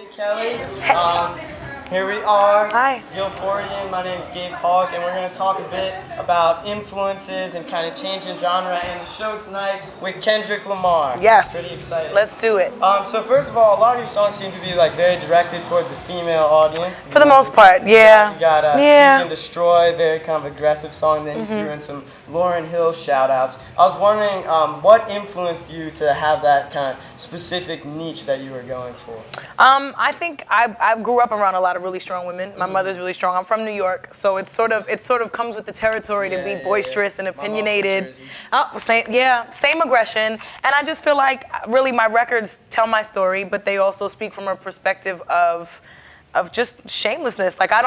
Kelly. Here we are. Hi. Guilfordian. My name is Gabe, Pollak, and we're going to talk a bit about influences and kind of changing genre and the show tonight with Kendrick Lamar. Yes. Pretty excited. Let's do it. So first of all, a lot of your songs seem to be like very directed towards the female audience. For the most part, yeah. You got Seek and Destroy, very kind of aggressive song. Then you threw in some Lauryn Hill shout outs. I was wondering what influenced you to have that kind of specific niche that you were going for? I think I grew up around a lot of really strong women. My mother's really strong. I'm from New York, so it sort of comes with the territory to be boisterous and opinionated. Same aggression. And I just feel like really my records tell my story, but they also speak from a perspective of just shamelessness. Like I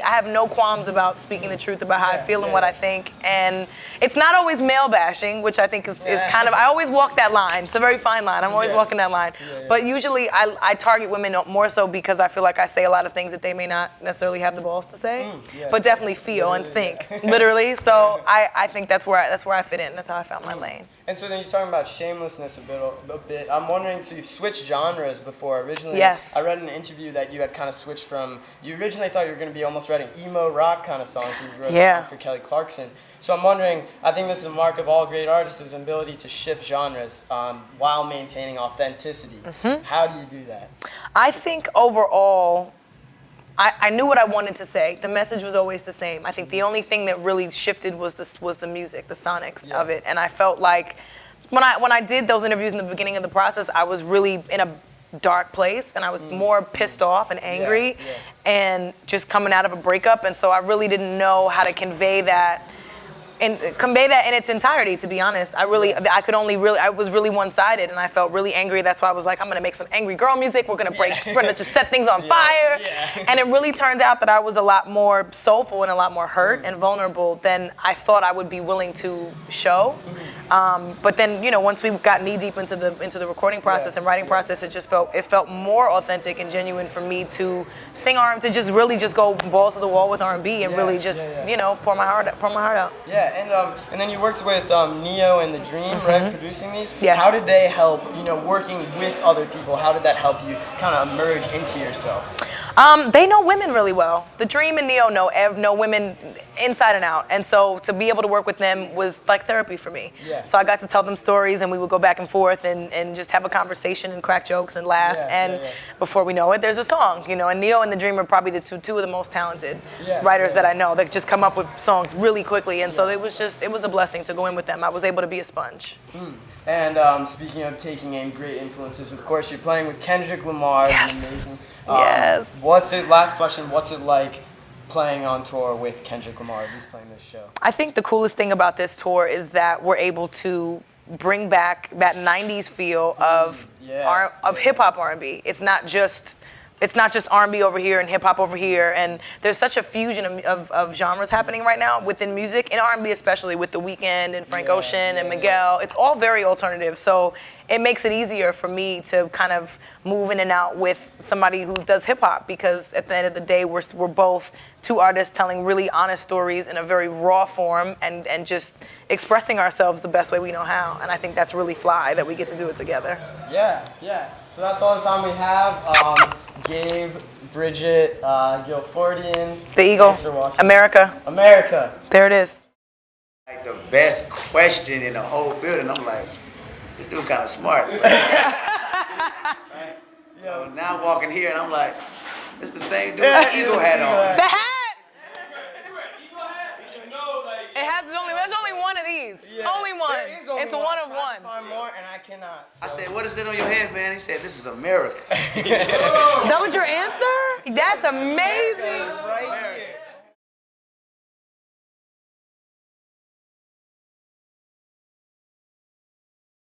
have no qualms about speaking the truth about how I feel and what I think. And it's not always male bashing, which I think is kind of, I always walk that line. It's a very fine line. I'm always walking that line. But usually I target women more so because I feel like I say a lot of things that they may not necessarily have the balls to say, but definitely feel and think, literally. So I think that's where I fit in. That's how I found my lane. And so then you're talking about shamelessness a bit. I'm wondering, so you've switched genres before. Originally, yes. I read in an interview that you had kind of switched from, you originally thought you were going to be almost writing emo rock kind of songs, and you wrote a song for Kelly Clarkson. So I'm wondering, I think this is a mark of all great artists, is an ability to shift genres while maintaining authenticity. How do you do that? I think overall, I knew what I wanted to say. The message was always the same. I think the only thing that really shifted was the music, the sonics of it. And I felt like when I did those interviews in the beginning of the process, I was really in a dark place, and I was more pissed off and angry and just coming out of a breakup. And so I really didn't know how to convey that in its entirety, to be honest. I was really one-sided, and I felt really angry. That's why I was like, I'm gonna make some angry girl music. We're gonna just set things on fire. And it really turned out that I was a lot more soulful and a lot more hurt and vulnerable than I thought I would be willing to show. But then, once we got knee deep into the recording process and writing process, it felt more authentic and genuine for me to sing R&B, to just really just go balls to the wall with R&B and really just pour my heart out. Yeah, and then you worked with Neo and The Dream, right, producing these. Yes. How did they help? Working with other people. How did that help you kind of emerge into yourself? They know women really well. The Dream and Neo know women inside and out, and so to be able to work with them was like therapy for me. Yeah. So I got to tell them stories, and we would go back and forth and just have a conversation and crack jokes and laugh. Before we know it, there's a song. And Neo and The Dream are probably the two of the most talented writers that I know that just come up with songs really quickly, and so it was a blessing to go in with them. I was able to be a sponge. And speaking of taking in great influences, of course, you're playing with Kendrick Lamar. Yes. Amazing. Yes. Last question, what's it like playing on tour with Kendrick Lamar, at least playing this show? I think the coolest thing about this tour is that we're able to bring back that 90s feel of hip-hop R&B. It's not just R&B over here and hip-hop over here, and there's such a fusion of genres happening right now within music, in R&B especially, with The Weeknd and Frank Ocean and Miguel. It's all very alternative, so it makes it easier for me to kind of move in and out with somebody who does hip-hop, because at the end of the day, we're both two artists telling really honest stories in a very raw form and just expressing ourselves the best way we know how, and I think that's really fly that we get to do it together. Yeah. So that's all the time we have. Gabe, Bridget, Guilfordian. The Eagle. America. There it is. Like the best question in the whole building. I'm like, this dude kind of smart. Right? So now I'm walking here and I'm like, it's the same dude with the Eagle hat on. The hat! There's only one of these. Only one. It's a one of one. Find more, and I cannot. So. I said, what is that on your head, man? He said, this is America. That was your answer? That's amazing. Right